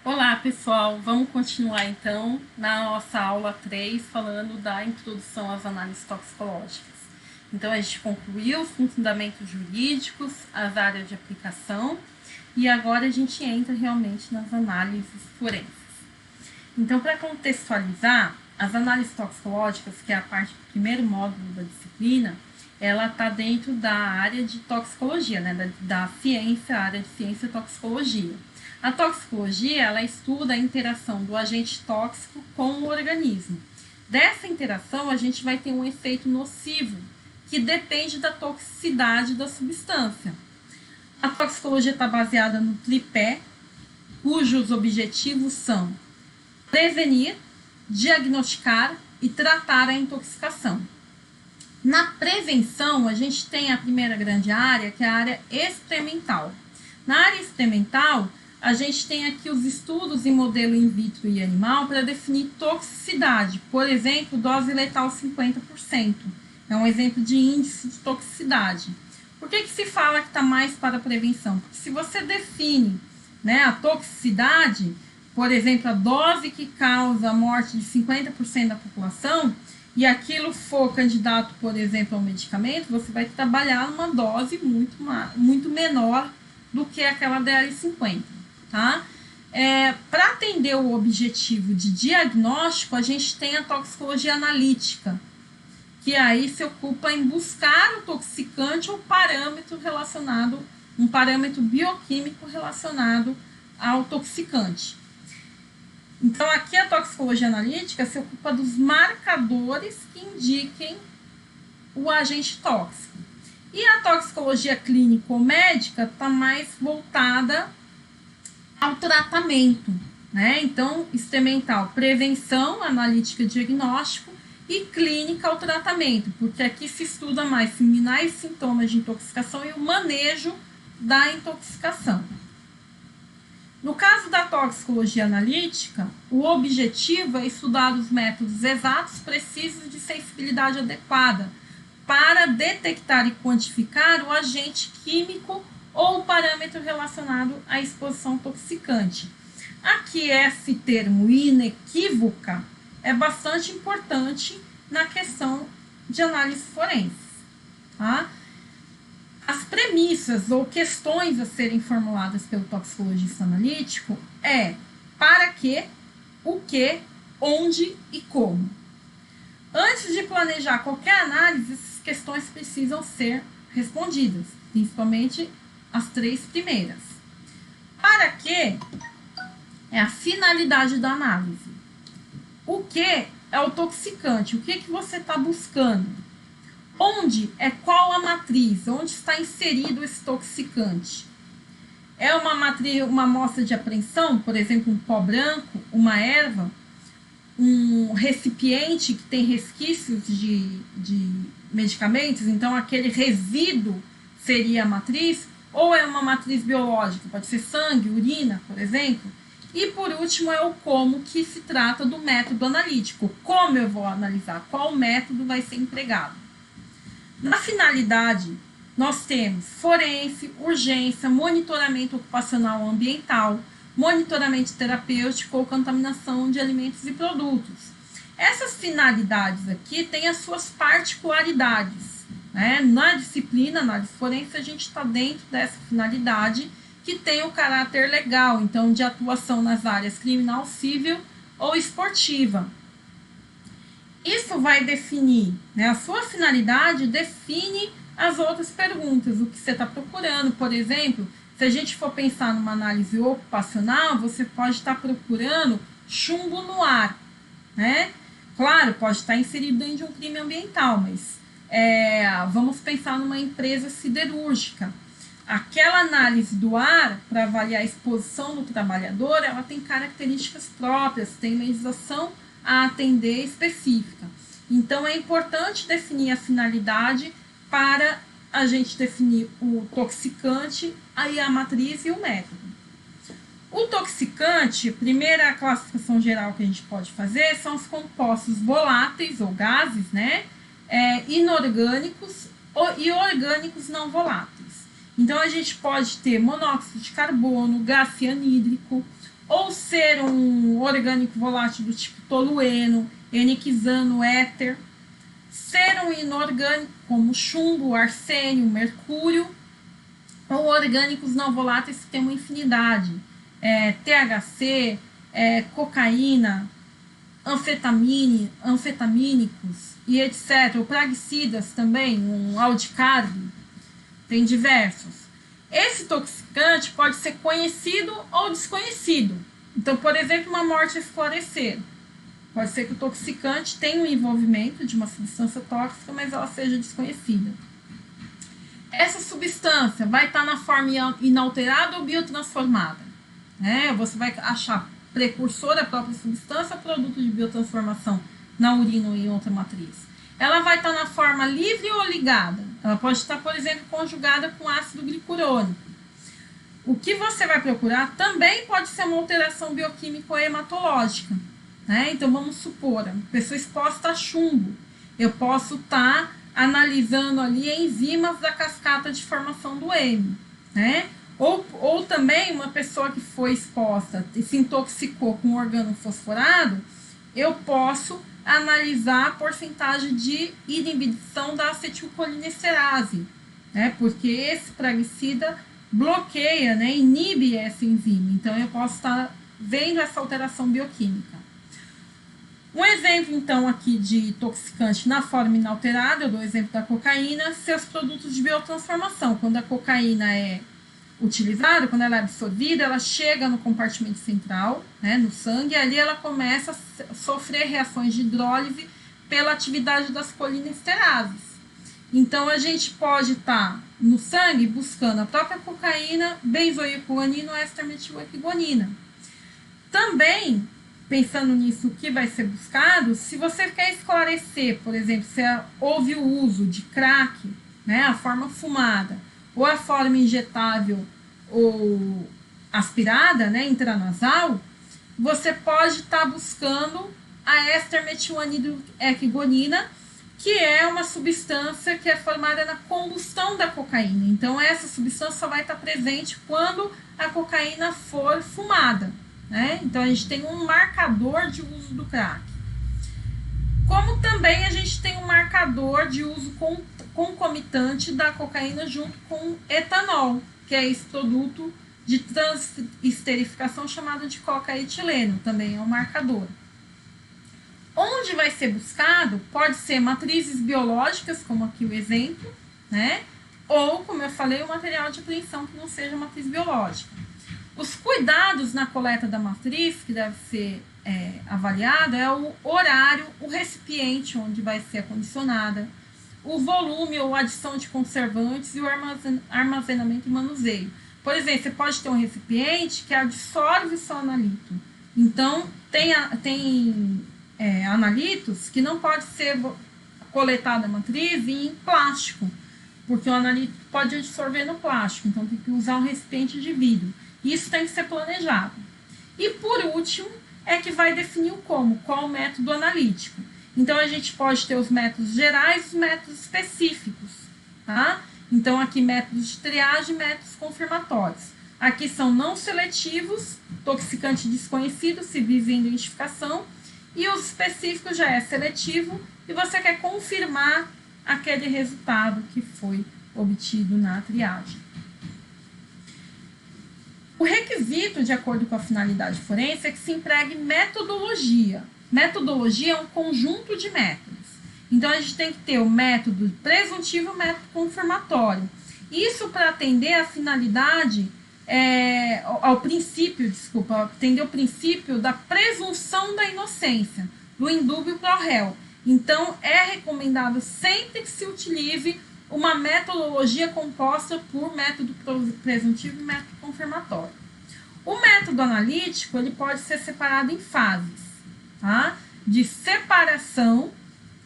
Olá, pessoal. Vamos continuar então na nossa aula 3, falando da introdução às análises toxicológicas. Então, a gente concluiu os fundamentos jurídicos, as áreas de aplicação, e agora a gente entra realmente nas análises forenses. Então, para contextualizar, as análises toxicológicas, que é a parte do primeiro módulo da disciplina, ela está dentro da área de toxicologia, né, da ciência, a área de ciência e toxicologia. A toxicologia, ela estuda a interação do agente tóxico com o organismo. Dessa interação, a gente vai ter um efeito nocivo, que depende da toxicidade da substância. A toxicologia está baseada no tripé, cujos objetivos são prevenir, diagnosticar e tratar a intoxicação. Na prevenção, a gente tem a primeira grande área, que é a área experimental. Na área experimental, a gente tem aqui os estudos em modelo in vitro e animal para definir toxicidade. Por exemplo, dose letal 50%. É um exemplo de índice de toxicidade. Por que se fala que está mais para a prevenção? Porque se você define, né, a toxicidade, por exemplo, a dose que causa a morte de 50% da população, e aquilo for candidato, por exemplo, ao medicamento, você vai trabalhar numa dose muito menor do que aquela DL50. Tá? Para atender o objetivo de diagnóstico, a gente tem a toxicologia analítica, que aí se ocupa em buscar o toxicante ou parâmetro relacionado, um parâmetro bioquímico relacionado ao toxicante. Então, aqui a toxicologia analítica se ocupa dos marcadores que indiquem o agente tóxico. E a toxicologia clínico-médica está mais voltada ao tratamento, né? Então, experimental, prevenção, analítica, diagnóstico e clínica ao tratamento, porque aqui se estuda mais sinais e sintomas de intoxicação e o manejo da intoxicação. No caso da toxicologia analítica, o objetivo é estudar os métodos exatos, precisos de sensibilidade adequada para detectar e quantificar o agente químico ou parâmetro relacionado à exposição toxicante. Aqui, esse termo inequívoca é bastante importante na questão de análise forense. Tá? As premissas ou questões a serem formuladas pelo toxicologista analítico é para que, o que, onde e como. Antes de planejar qualquer análise, essas questões precisam ser respondidas, principalmente as três primeiras. Para que é a finalidade da análise. O que é o toxicante? O que você está buscando? Onde é qual a matriz? Onde está inserido esse toxicante? É uma matriz, uma amostra de apreensão, por exemplo, um pó branco, uma erva, um recipiente que tem resquícios de medicamentos, então aquele resíduo seria a matriz, ou é uma matriz biológica, pode ser sangue, urina, por exemplo. E por último é o como, que se trata do método analítico. Como eu vou analisar? Qual método vai ser empregado? Na finalidade, nós temos forense, urgência, monitoramento ocupacional ambiental, monitoramento terapêutico ou contaminação de alimentos e produtos. Essas finalidades aqui têm as suas particularidades. Né? Na disciplina, análise forense, a gente está dentro dessa finalidade que tem o caráter legal, então de atuação nas áreas criminal, civil ou esportiva. Isso vai definir, né, a sua finalidade define as outras perguntas, o que você está procurando. Por exemplo, se a gente for pensar numa análise ocupacional, você pode estar procurando chumbo no ar, né? Claro, pode estar inserido dentro de um crime ambiental, mas vamos pensar numa empresa siderúrgica. Aquela análise do ar, para avaliar a exposição do trabalhador, ela tem características próprias, tem legislação a atender específica. Então, é importante definir a finalidade para a gente definir o toxicante, aí a matriz e o método. O toxicante, primeira classificação geral que a gente pode fazer são os compostos voláteis ou gases, né? Inorgânicos e orgânicos não voláteis. Então, a gente pode ter monóxido de carbono, gás cianídrico, ou ser um orgânico volátil do tipo tolueno, eniquisano, éter, ser um inorgânico como chumbo, arsênio, mercúrio, ou orgânicos não voláteis que tem uma infinidade, THC, cocaína, anfetamínicos e etc. Ou praguicidas também, um aldicarbo, tem diversos. Esse toxicante pode ser conhecido ou desconhecido. Então, por exemplo, uma morte a esclarecer. Pode ser que o toxicante tenha um envolvimento de uma substância tóxica, mas ela seja desconhecida. Essa substância vai estar na forma inalterada ou biotransformada. Você vai achar precursor da própria substância, produto de biotransformação na urina ou em outra matriz. Ela vai estar na forma livre ou ligada. Ela pode estar, por exemplo, conjugada com ácido glicurônico. O que você vai procurar também pode ser uma alteração bioquímica ou hematológica. Então, vamos supor, a pessoa exposta a chumbo. Eu posso estar analisando ali enzimas da cascata de formação do heme. Ou também uma pessoa que foi exposta e se intoxicou com organofosforado, eu posso analisar a porcentagem de inibição da acetilcolinesterase, porque esse praguicida bloqueia, inibe essa enzima. Então, eu posso estar vendo essa alteração bioquímica. Um exemplo, então, aqui de toxicante na forma inalterada, eu dou o exemplo da cocaína, seus produtos de biotransformação. Quando a cocaína é utilizada, quando ela é absorvida, ela chega no compartimento central, no sangue, e ali ela começa a sofrer reações de hidrólise pela atividade das colinesterases. Então, a gente pode estar no sangue buscando a própria cocaína, benzoicoanino, éster-metilequigonina. Também, pensando nisso, o que vai ser buscado, se você quer esclarecer, por exemplo, se houve o uso de crack, a forma fumada, ou a forma injetável ou aspirada, intranasal, você pode estar buscando a éster-metilanidroequigonina, que é uma substância que é formada na combustão da cocaína. Então, essa substância só vai estar presente quando a cocaína for fumada. Então, a gente tem um marcador de uso do crack. Como também a gente tem um marcador de uso concomitante da cocaína junto com etanol, que é esse produto de transesterificação chamado de cocaetileno, também é um marcador. Onde vai ser buscado, pode ser matrizes biológicas, como aqui o exemplo, ou, como eu falei, o material de apreensão que não seja matriz biológica. Os cuidados na coleta da matriz, que deve ser avaliado, é o horário, o recipiente onde vai ser acondicionada, o volume ou adição de conservantes e o armazenamento e manuseio. Por exemplo, você pode ter um recipiente que absorve o seu analito. Então, tem analitos que não pode ser coletado a matriz em plástico, porque o analito pode absorver no plástico, então tem que usar um recipiente de vidro. Isso tem que ser planejado. E por último, é que vai definir qual o método analítico. Então, a gente pode ter os métodos gerais e os métodos específicos, tá? Então, aqui métodos de triagem e métodos confirmatórios. Aqui são não seletivos, toxicante desconhecido, se visa em identificação, e os específicos já é seletivo, e você quer confirmar aquele resultado que foi obtido na triagem. O requisito, de acordo com a finalidade forense, é que se empregue metodologia. Metodologia é um conjunto de métodos. Então, a gente tem que ter o método presuntivo e o método confirmatório. Isso para atender a finalidade, atender o princípio da presunção da inocência, do indúbio pro réu. Então, é recomendado sempre que se utilize uma metodologia composta por método presuntivo e método confirmatório. O método analítico, ele pode ser separado em fases, tá? De separação,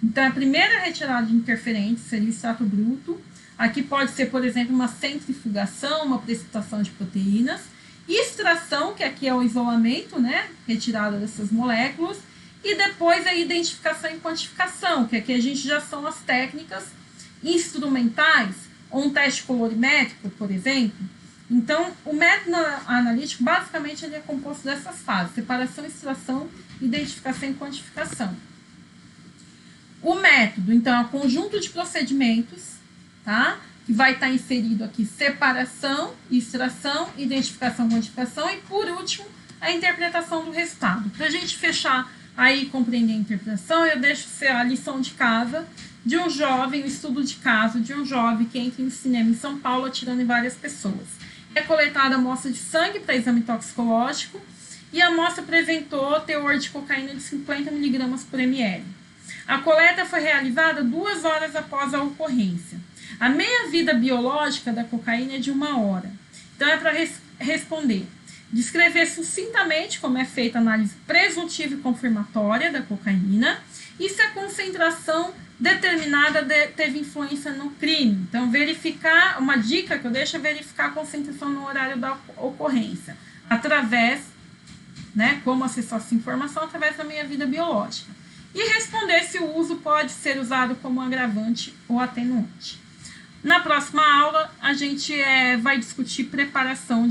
então a primeira retirada de interferentes seria o extrato bruto. Aqui pode ser, por exemplo, uma centrifugação, uma precipitação de proteínas. Extração, que aqui é o isolamento, retirada dessas moléculas. E depois a identificação e quantificação, que aqui a gente já são as técnicas instrumentais, ou um teste colorimétrico, por exemplo. Então, o método analítico, basicamente, ele é composto dessas fases: separação, extração, identificação e quantificação. O método, então, é um conjunto de procedimentos, tá? Que vai estar inserido aqui separação, extração, identificação, quantificação e, por último, a interpretação do resultado. Para a gente fechar aí e compreender a interpretação, eu deixo ser a lição de casa de um jovem, o estudo de caso de um jovem que entra em cinema em São Paulo atirando em várias pessoas. É coletada amostra de sangue para exame toxicológico e a amostra apresentou teor de cocaína de 50 mg por ml. A coleta foi realizada 2 horas após a ocorrência. A meia-vida biológica da cocaína é de 1 hora. Então, é para responder. Descrever sucintamente como é feita a análise presuntiva e confirmatória da cocaína e se a concentração determinada teve influência no crime. Então, verificar, uma dica que eu deixo é verificar a concentração no horário da ocorrência, através, né, como acessar essa informação, através da meia-vida biológica. E responder se o uso pode ser usado como agravante ou atenuante. Na próxima aula, a gente vai discutir preparação